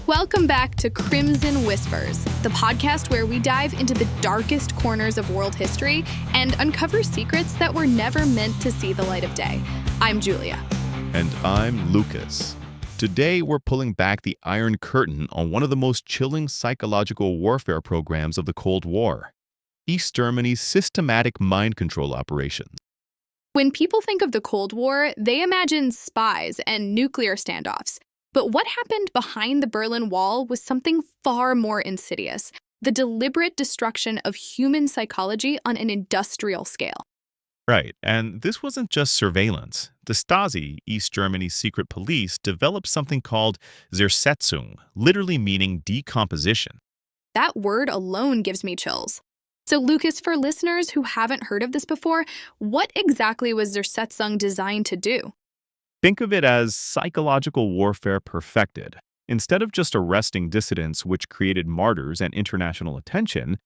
Welcome back to Crimson Whispers, the podcast where we dive into the darkest corners of world history and uncover secrets that were never meant to see the light of day. I'm Julia. And I'm Lucas. Today, we're pulling back the Iron Curtain on one of the most chilling psychological warfare programs of the Cold War, East Germany's systematic mind control operations. When people think of the Cold War, they imagine spies and nuclear standoffs. But what happened behind the Berlin Wall was something far more insidious: the deliberate destruction of human psychology on an industrial scale. Right, and this wasn't just surveillance. The Stasi, East Germany's secret police, developed something called Zersetzung, literally meaning decomposition. That word alone gives me chills. So, Lucas, for listeners who haven't heard of this before, what exactly was Zersetzung designed to do? Think of it as psychological warfare perfected. Instead of just arresting dissidents, which created martyrs and international attention,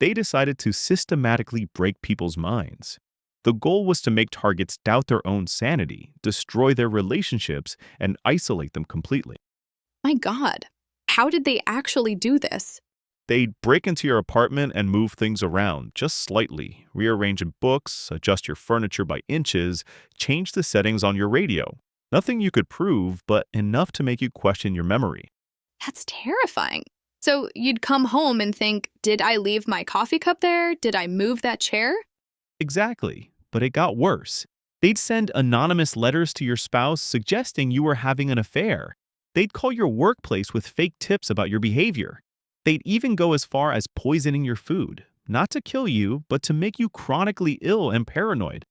they decided to systematically break people's minds. The goal was to make targets doubt their own sanity, destroy their relationships, and isolate them completely. My God, how did they actually do this? They'd break into your apartment and move things around, just slightly, rearrange books, adjust your furniture by inches, change the settings on your radio. Nothing you could prove, but enough to make you question your memory. That's terrifying. So you'd come home and think, did I leave my coffee cup there? Did I move that chair? Exactly, but it got worse. They'd send anonymous letters to your spouse suggesting you were having an affair. They'd call your workplace with fake tips about your behavior. They'd even go as far as poisoning your food, not to kill you, but to make you chronically ill and paranoid.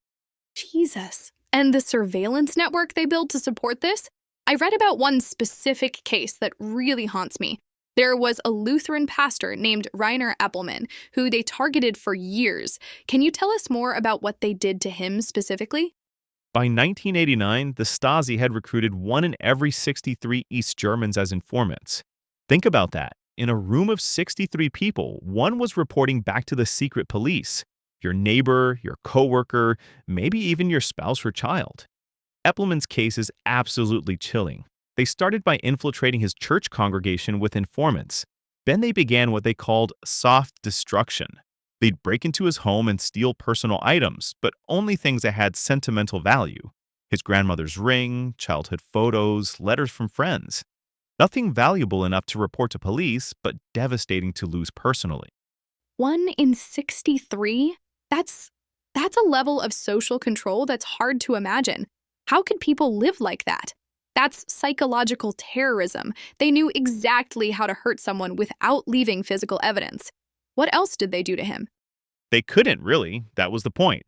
Jesus. And the surveillance network they built to support this? I read about one specific case that really haunts me. There was a Lutheran pastor named Rainer Appelman, who they targeted for years. Can you tell us more about what they did to him specifically? By 1989, the Stasi had recruited 1 in every 63 East Germans as informants. Think about that. In a room of 63 people, one was reporting back to the secret police. Your neighbor, your coworker, maybe even your spouse or child. Eppelman's case is absolutely chilling. They started by infiltrating his church congregation with informants. Then they began what they called soft destruction. They'd break into his home and steal personal items, but only things that had sentimental value. His grandmother's ring, childhood photos, letters from friends. Nothing valuable enough to report to police, but devastating to lose personally. 1 in 63? That's a level of social control that's hard to imagine. How could people live like that? That's psychological terrorism. They knew exactly how to hurt someone without leaving physical evidence. What else did they do to him? They couldn't, really. That was the point.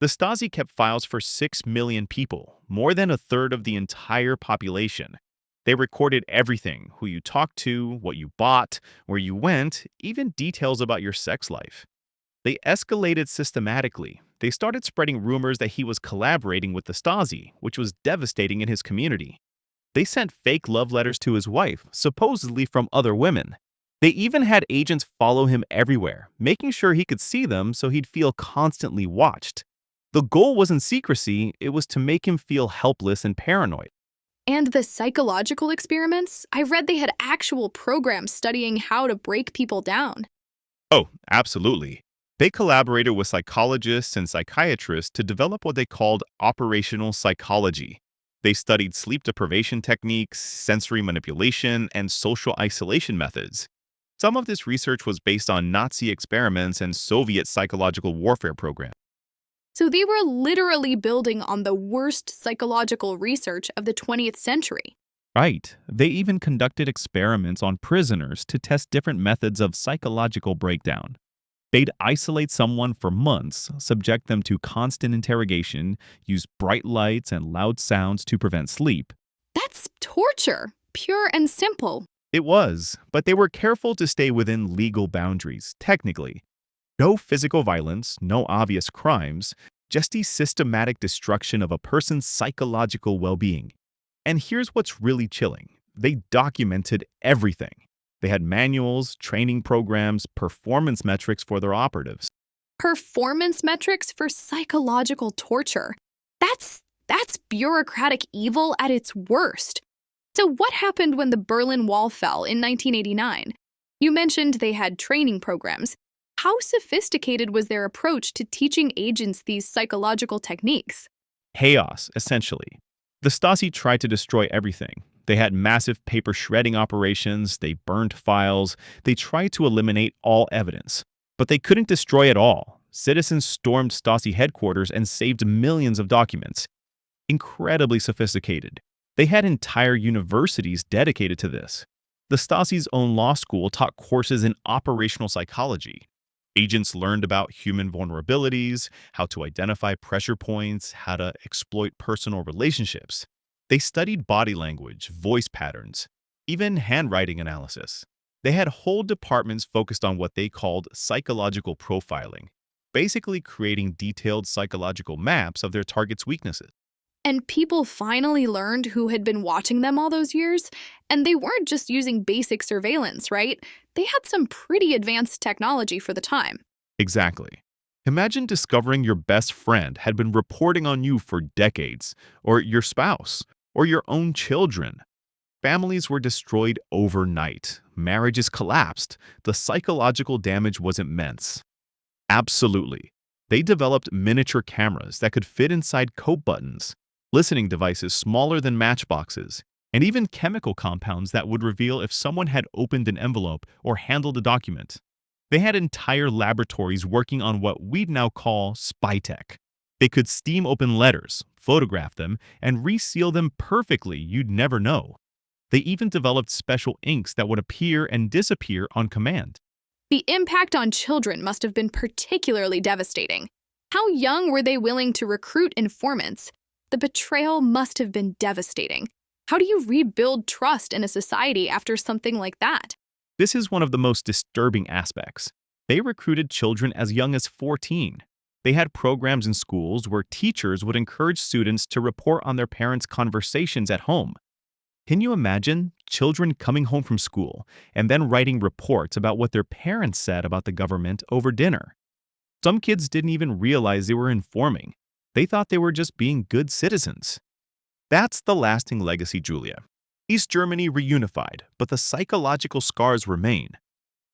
The Stasi kept files for 6 million people, more than a third of the entire population. They recorded everything: who you talked to, what you bought, where you went, even details about your sex life. They escalated systematically. They started spreading rumors that he was collaborating with the Stasi, which was devastating in his community. They sent fake love letters to his wife, supposedly from other women. They even had agents follow him everywhere, making sure he could see them so he'd feel constantly watched. The goal wasn't secrecy, it was to make him feel helpless and paranoid. And the psychological experiments? I read they had actual programs studying how to break people down. Oh, absolutely. They collaborated with psychologists and psychiatrists to develop what they called operational psychology. They studied sleep deprivation techniques, sensory manipulation, and social isolation methods. Some of this research was based on Nazi experiments and Soviet psychological warfare programs. So they were literally building on the worst psychological research of the 20th century. Right. They even conducted experiments on prisoners to test different methods of psychological breakdown. They'd isolate someone for months, subject them to constant interrogation, use bright lights and loud sounds to prevent sleep. That's torture, pure and simple. It was, but they were careful to stay within legal boundaries, technically. No physical violence, no obvious crimes, just the systematic destruction of a person's psychological well-being. And here's what's really chilling. They documented everything. They had manuals, training programs, performance metrics for their operatives. Performance metrics for psychological torture. That's bureaucratic evil at its worst. So, what happened when the Berlin Wall fell in 1989? You mentioned they had training programs. How sophisticated was their approach to teaching agents these psychological techniques? Chaos, essentially. The Stasi tried to destroy everything. They had massive paper shredding operations, they burned files, they tried to eliminate all evidence. But they couldn't destroy it all. Citizens stormed Stasi headquarters and saved millions of documents. Incredibly sophisticated. They had entire universities dedicated to this. The Stasi's own law school taught courses in operational psychology. Agents learned about human vulnerabilities, how to identify pressure points, how to exploit personal relationships. They studied body language, voice patterns, even handwriting analysis. They had whole departments focused on what they called psychological profiling, basically creating detailed psychological maps of their target's weaknesses. And people finally learned who had been watching them all those years, and they weren't just using basic surveillance, right? They had some pretty advanced technology for the time. Exactly. Imagine discovering your best friend had been reporting on you for decades, or your spouse, or your own children. Families were destroyed overnight. Marriages collapsed. The psychological damage was immense. Absolutely. They developed miniature cameras that could fit inside coat buttons, listening devices smaller than matchboxes, and even chemical compounds that would reveal if someone had opened an envelope or handled a document. They had entire laboratories working on what we'd now call spy tech. They could steam open letters, photograph them, and reseal them perfectly, you'd never know. They even developed special inks that would appear and disappear on command. The impact on children must have been particularly devastating. How young were they willing to recruit informants? The betrayal must have been devastating. How do you rebuild trust in a society after something like that? This is one of the most disturbing aspects. They recruited children as young as 14. They had programs in schools where teachers would encourage students to report on their parents' conversations at home. Can you imagine children coming home from school and then writing reports about what their parents said about the government over dinner? Some kids didn't even realize they were informing. They thought they were just being good citizens. That's the lasting legacy, Julia. East Germany reunified, but the psychological scars remain.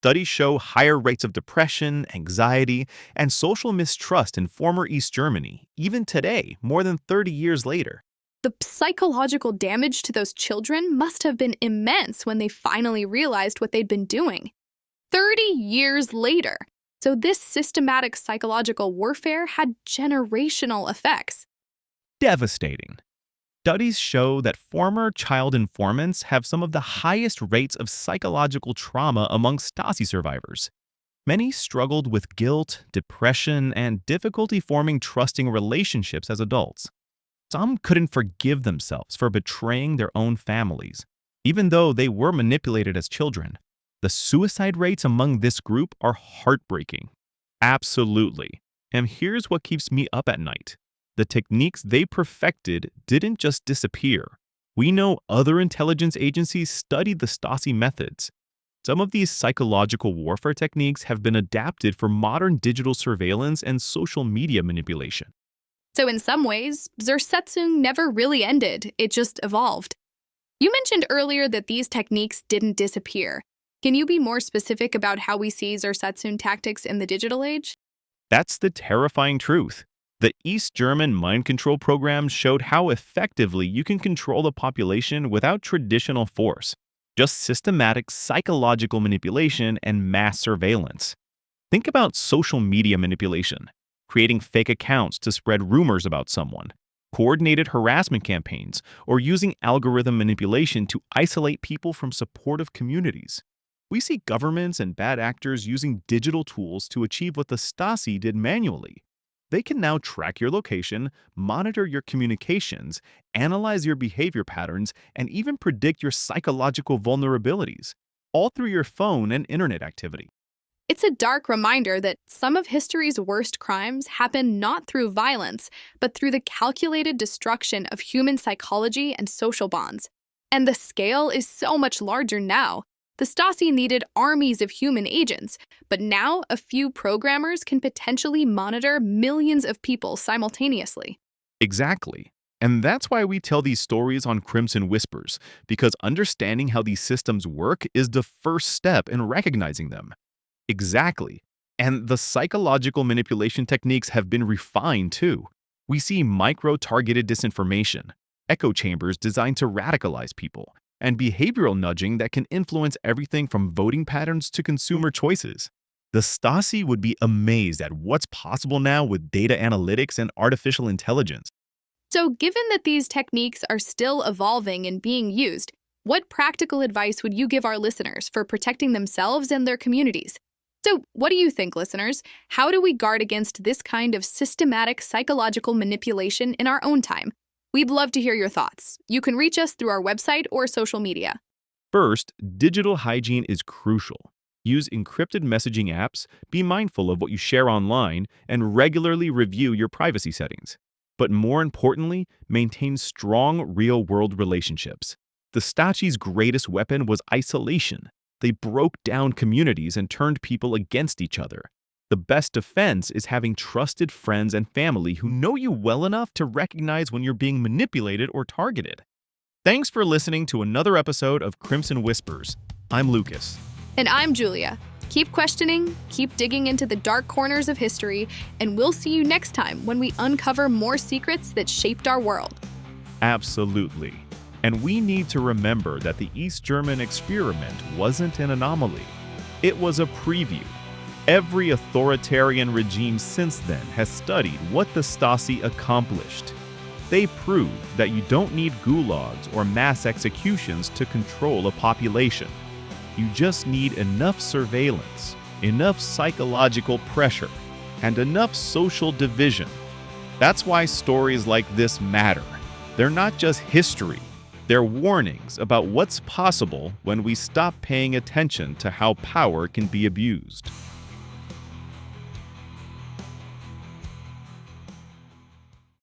Studies show higher rates of depression, anxiety, and social mistrust in former East Germany, even today, more than 30 years later. The psychological damage to those children must have been immense when they finally realized what they'd been doing. 30 years later. So this systematic psychological warfare had generational effects. Devastating. Studies show that former child informants have some of the highest rates of psychological trauma among Stasi survivors. Many struggled with guilt, depression, and difficulty forming trusting relationships as adults. Some couldn't forgive themselves for betraying their own families, even though they were manipulated as children. The suicide rates among this group are heartbreaking. Absolutely. And here's what keeps me up at night. The techniques they perfected didn't just disappear. We know other intelligence agencies studied the Stasi methods. Some of these psychological warfare techniques have been adapted for modern digital surveillance and social media manipulation. So in some ways, Zersetzung never really ended, it just evolved. You mentioned earlier that these techniques didn't disappear. Can you be more specific about how we see Zersetzung tactics in the digital age? That's the terrifying truth. The East German mind control program showed how effectively you can control the population without traditional force, just systematic psychological manipulation and mass surveillance. Think about social media manipulation, creating fake accounts to spread rumors about someone, coordinated harassment campaigns, or using algorithm manipulation to isolate people from supportive communities. We see governments and bad actors using digital tools to achieve what the Stasi did manually. They can now track your location, monitor your communications, analyze your behavior patterns, and even predict your psychological vulnerabilities, all through your phone and internet activity. It's a dark reminder that some of history's worst crimes happen not through violence, but through the calculated destruction of human psychology and social bonds. And the scale is so much larger now. The Stasi needed armies of human agents, but now a few programmers can potentially monitor millions of people simultaneously. Exactly. And that's why we tell these stories on Crimson Whispers, because understanding how these systems work is the first step in recognizing them. Exactly. And the psychological manipulation techniques have been refined too. We see micro-targeted disinformation, echo chambers designed to radicalize people, and behavioral nudging that can influence everything from voting patterns to consumer choices. The Stasi would be amazed at what's possible now with data analytics and artificial intelligence. So, given that these techniques are still evolving and being used, what practical advice would you give our listeners for protecting themselves and their communities? So, what do you think, listeners? How do we guard against this kind of systematic psychological manipulation in our own time? We'd love to hear your thoughts. You can reach us through our website or social media. First, digital hygiene is crucial. Use encrypted messaging apps, be mindful of what you share online, and regularly review your privacy settings. But more importantly, maintain strong real-world relationships. The Stasi's greatest weapon was isolation. They broke down communities and turned people against each other. The best defense is having trusted friends and family who know you well enough to recognize when you're being manipulated or targeted. Thanks for listening to another episode of Crimson Whispers. I'm Lucas. And I'm Julia. Keep questioning, keep digging into the dark corners of history, and we'll see you next time when we uncover more secrets that shaped our world. Absolutely. And we need to remember that the East German experiment wasn't an anomaly. It was a preview. Every authoritarian regime since then has studied what the Stasi accomplished. They proved that you don't need gulags or mass executions to control a population. You just need enough surveillance, enough psychological pressure, and enough social division. That's why stories like this matter. They're not just history. They're warnings about what's possible when we stop paying attention to how power can be abused.